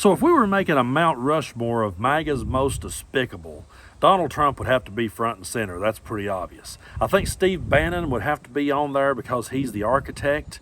So if we were making a Mount Rushmore of MAGA's most despicable, Donald Trump would have to be front and center. That's pretty obvious. I think Steve Bannon would have to be on there because he's the architect.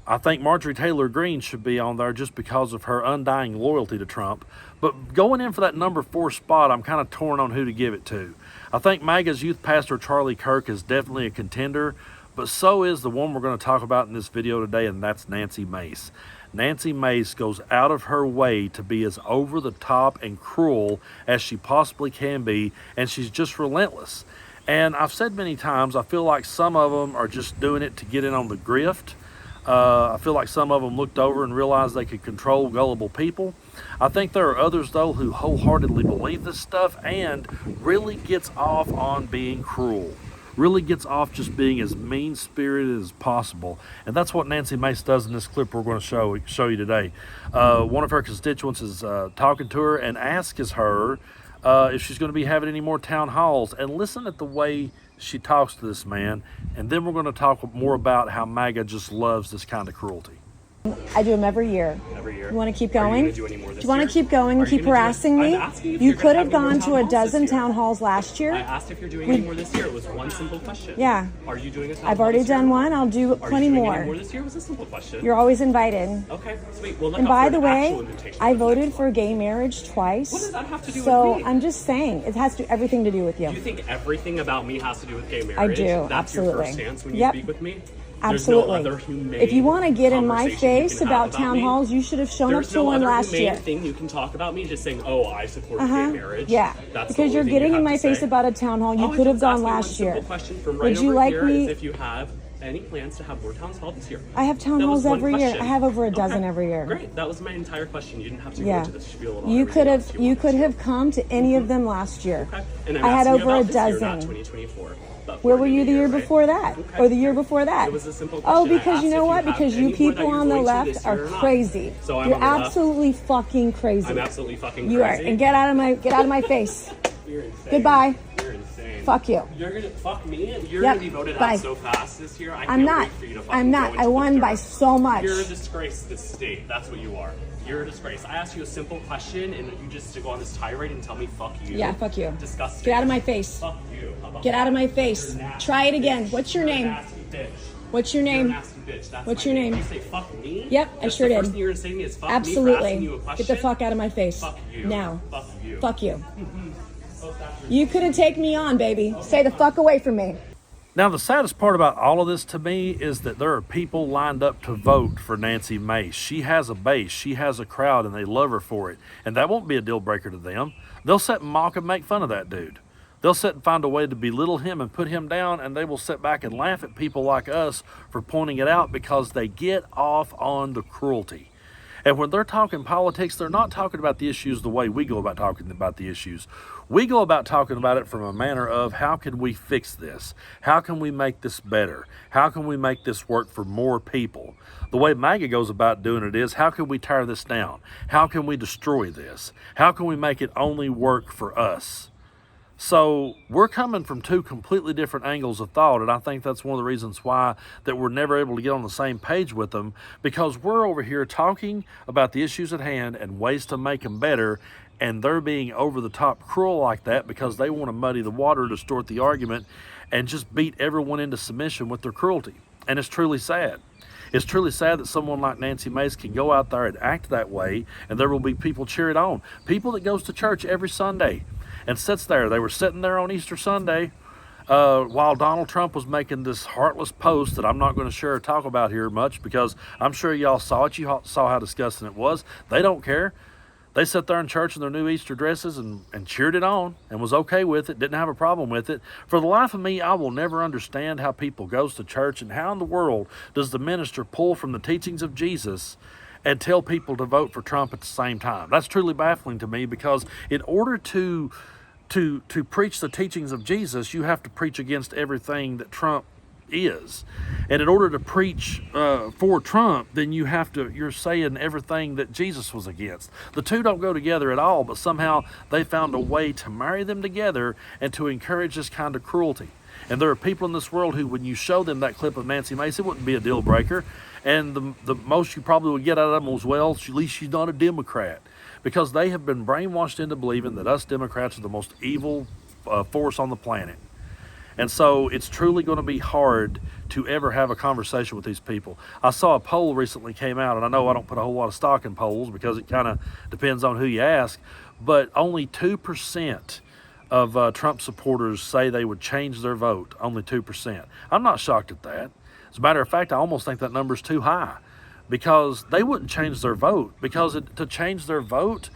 I think Marjorie Taylor Greene should be on there just because of her undying loyalty to Trump. But going in for that number 4 spot, I'm kind of torn on who to give it to. I think MAGA's youth pastor Charlie Kirk is definitely a contender, but so is the one we're going to talk about in this video today, and that's Nancy Mace. Nancy Mace goes out of her way to be as over the top and cruel as she possibly can be, and she's just relentless. And I've said many times, I feel like some of them are just doing it to get in on the grift. I feel like some of them looked over and realized they could control gullible people. I think there are others, though, who wholeheartedly believe this stuff and really gets off on being cruel. Really gets off just being as mean-spirited as possible. And that's what Nancy Mace does in this clip we're going to show you today. One of her constituents is talking to her and asks her if she's going to be having any more town halls. And listen at the way she talks to this man. And then we're going to talk more about how MAGA just loves this kind of cruelty. I do them every year. Every year. You want to keep going? Do you want to keep going and keep harassing me? You could have gone to a dozen town halls last year. I asked if you're doing any more this year. It was one simple question. Yeah. Are you doing a town I've hall already this year? done one. I'll do plenty more. Any more this year? It was a simple question. You're always invited. Okay, sweet. Well, look And out by for the an way, actual invitation I for the voted next for one. gay marriage twice. What does that have to do so with me? I'm just saying, it has to everything to do with you. Do you think everything about me has to do with gay marriage? I do, That's absolutely. your first stance when you Yep. speak with me? Absolutely. There's no other humane If you want to get in my conversation you face can about have town me? halls, you should have shown up There's to no one other last humane year. thing you can talk about me just saying, oh, I support gay marriage. Yeah, That's the because only you're thing getting you in have my to face say. about a town hall. You All I could have just gone asked you last one simple year. question from Would right you over like here me? is if you have any plans to have more town halls this year. I have town That halls was one every year. question. I have over a dozen Okay. every year. Great. That was my entire question. You didn't have to go Yeah. into the spiel about You could everything have else you wanted could to. have come to any of them last year. Okay. And I'm I had asking you over a about this year, dozen. not 2024. But Where we're were in you the year right? before that? Okay. Or the year before that? It was a simple Oh, question. I because you asked know if what? have Because you any more that people you're on the going to left this are year or not. crazy. So I'm You're on the left. absolutely fucking crazy. I'm absolutely fucking crazy. You are. And get out of my face. You're insane. Goodbye. You're insane. Fuck you. You're gonna fuck me. You're Yep. gonna be voted Bye. out so fast this year. I I'm can't not. wait for you to fucking I'm go not. into I the won by dirt. so much. You're a disgrace to this state. That's what you are. You're a disgrace. I asked you a simple question, and you just to go on this tirade and tell me "fuck you." Yeah, fuck you. Disgusting. Get out of my face. Fuck you. How about Get out of my that? face. You're a nasty Try it again. bitch. What's your You're a name? nasty bitch. What's your You're a name? nasty bitch. That's What's my your name? You say fuck me? Yep, I That's sure the did. first thing you're gonna say to me is fuck me for asking you a Absolutely. question? Get the fuck out of my face. Fuck you. Now. Fuck you. Fuck you. You couldn't take me on, baby. Stay the fuck away from me. Now, the saddest part about all of this to me is that there are people lined up to vote for Nancy Mace. She has a base, she has a crowd, and they love her for it. And that won't be a deal breaker to them. They'll sit and mock and make fun of that dude. They'll sit and find a way to belittle him and put him down, and they will sit back and laugh at people like us for pointing it out because they get off on the cruelty. And when they're talking politics, they're not talking about the issues the way we go about talking about the issues. We go about talking about it from a manner of how can we fix this? How can we make this better? How can we make this work for more people? The way MAGA goes about doing it is how can we tear this down? How can we destroy this? How can we make it only work for us? So we're coming from two completely different angles of thought, and I think that's one of the reasons why that we're never able to get on the same page with them, because we're over here talking about the issues at hand and ways to make them better, and they're being over-the-top cruel like that because they want to muddy the water, distort the argument, and just beat everyone into submission with their cruelty. And it's truly sad. It's truly sad that someone like Nancy Mace can go out there and act that way, and there will be people cheer it on. People that goes to church every Sunday and sits there. They were sitting there on Easter Sunday while Donald Trump was making this heartless post that I'm not going to share or talk about here much because I'm sure y'all saw it. You saw how disgusting it was. They don't care. They sat there in church in their new Easter dresses and cheered it on and was okay with it, didn't have a problem with it. For the life of me, I will never understand how people goes to church and how in the world does the minister pull from the teachings of Jesus and tell people to vote for Trump at the same time. That's truly baffling to me because in order to preach the teachings of Jesus, you have to preach against everything that Trump is. And in order to preach for Trump, then you're saying everything that Jesus was against. The two don't go together at all, but somehow they found a way to marry them together and to encourage this kind of cruelty. And there are people in this world who, when you show them that clip of Nancy Mace, it wouldn't be a deal breaker. And the most you probably would get out of them was, well, at least she's not a Democrat. Because they have been brainwashed into believing that us Democrats are the most evil force on the planet. And so it's truly going to be hard to ever have a conversation with these people. I saw a poll recently came out, and I know I don't put a whole lot of stock in polls because it kind of depends on who you ask, but only 2% of Trump supporters say they would change their vote. Only 2%. I'm not shocked at that. As a matter of fact, I almost think that number's too high, because they wouldn't change their vote, because to change their vote,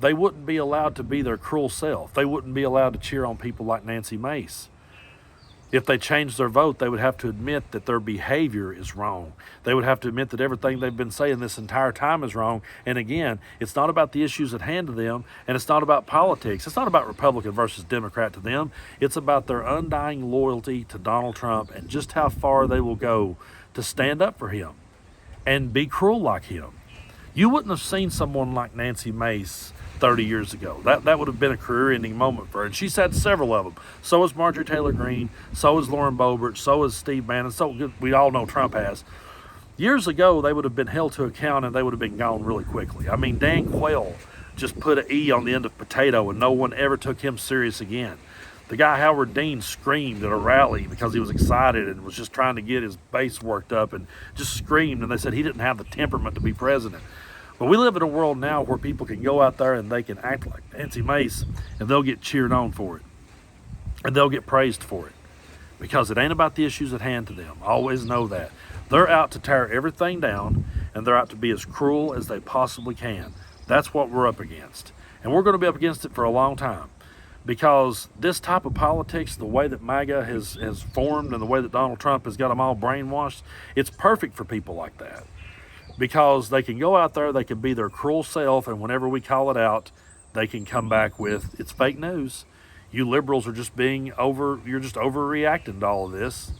they wouldn't be allowed to be their cruel self. They wouldn't be allowed to cheer on people like Nancy Mace. If they changed their vote, they would have to admit that their behavior is wrong. They would have to admit that everything they've been saying this entire time is wrong. And again, it's not about the issues at hand to them, and it's not about politics. It's not about Republican versus Democrat to them. It's about their undying loyalty to Donald Trump and just how far they will go to stand up for him and be cruel like him. You wouldn't have seen someone like Nancy Mace 30 years ago. That would have been a career-ending moment for her. And she's had several of them. So has Marjorie Taylor Greene. So has Lauren Boebert. So has Steve Bannon. So we all know Trump has. Years ago, they would have been held to account and they would have been gone really quickly. I mean, Dan Quayle just put an E on the end of potato and no one ever took him serious again. The guy Howard Dean screamed at a rally because he was excited and was just trying to get his base worked up and just screamed, and they said he didn't have the temperament to be president. But we live in a world now where people can go out there and they can act like Nancy Mace and they'll get cheered on for it. And they'll get praised for it. Because it ain't about the issues at hand to them. Always know that. They're out to tear everything down, and they're out to be as cruel as they possibly can. That's what we're up against. And we're going to be up against it for a long time. Because this type of politics, the way that Maga has formed and the way that Donald Trump has got them all brainwashed, it's perfect for people like that. Because they can go out there, they can be their cruel self, and whenever we call it out, they can come back with, it's fake news. You liberals are just you're just overreacting to all of this.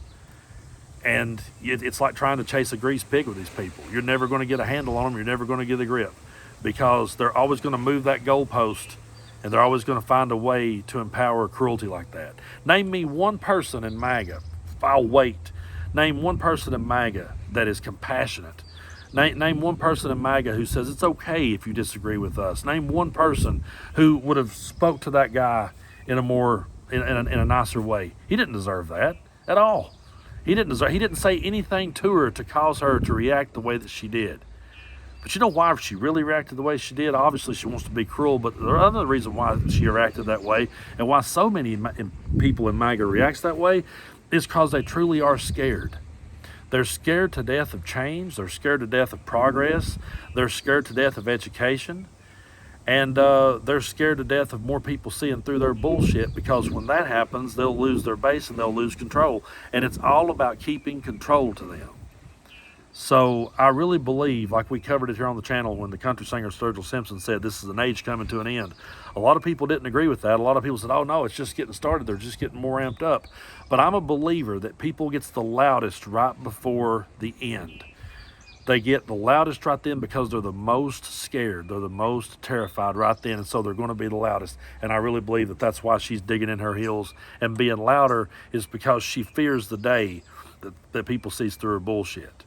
And it's like trying to chase a greased pig with these people. You're never going to get a handle on them. You're never going to get a grip. Because they're always going to move that goalpost, and they're always going to find a way to empower cruelty like that. Name me one person in MAGA. I'll wait. Name one person in MAGA that is compassionate. Name one person in MAGA who says it's okay if you disagree with us. Name one person who would have spoke to that guy in a nicer way. He didn't deserve that at all. He didn't say anything to her to cause her to react the way that she did. But you know why she really reacted the way she did? Obviously, she wants to be cruel, but the other reason why she reacted that way and why so many people in MAGA reacts that way is because they truly are scared. They're scared to death of change. They're scared to death of progress. They're scared to death of education. And they're scared to death of more people seeing through their bullshit, because when that happens, they'll lose their base and they'll lose control. And it's all about keeping control to them. So I really believe, like we covered it here on the channel when the country singer Sturgill Simpson said this is an age coming to an end. A lot of people didn't agree with that. A lot of people said, oh no, it's just getting started. They're just getting more amped up. But I'm a believer that people gets the loudest right before the end. They get the loudest right then because they're the most scared. They're the most terrified right then. And so they're going to be the loudest. And I really believe that that's why she's digging in her heels and being louder, is because she fears the day that people sees through her bullshit.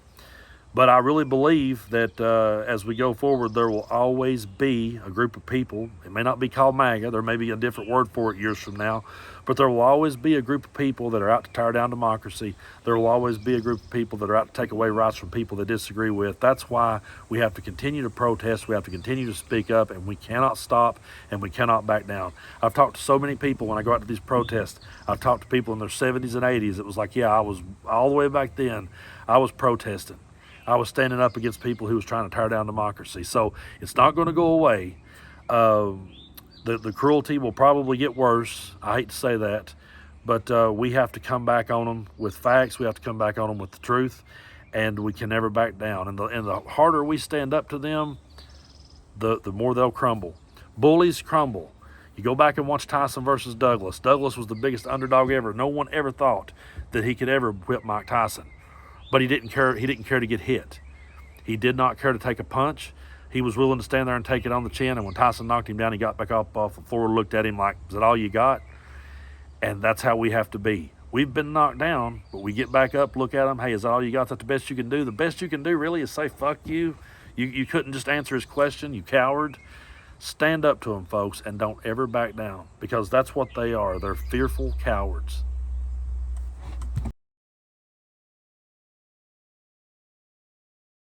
But I really believe that as we go forward, there will always be a group of people. It may not be called MAGA. There may be a different word for it years from now. But there will always be a group of people that are out to tear down democracy. There will always be a group of people that are out to take away rights from people they disagree with. That's why we have to continue to protest. We have to continue to speak up, and we cannot stop, and we cannot back down. I've talked to so many people when I go out to these protests. I've talked to people in their 70s and 80s. It was like, yeah, I was all the way back then, I was protesting. I was standing up against people who was trying to tear down democracy. So it's not going to go away. The cruelty will probably get worse. I hate to say that, but we have to come back on them with facts. We have to come back on them with the truth, and we can never back down. And the harder we stand up to them, the more they'll crumble. Bullies crumble. You go back and watch Tyson versus Douglas. Douglas was the biggest underdog ever. No one ever thought that he could ever whip Mike Tyson. But he didn't care. He didn't care to get hit. He did not care to take a punch. He was willing to stand there and take it on the chin. And when Tyson knocked him down, he got back up off the floor, looked at him like, "Is that all you got?" And that's how we have to be. We've been knocked down, but we get back up, look at them. Hey, is that all you got? Is that the best you can do? The best you can do really is say, fuck you. You couldn't just answer his question, you coward. Stand up to them, folks, and don't ever back down, because that's what they are. They're fearful cowards.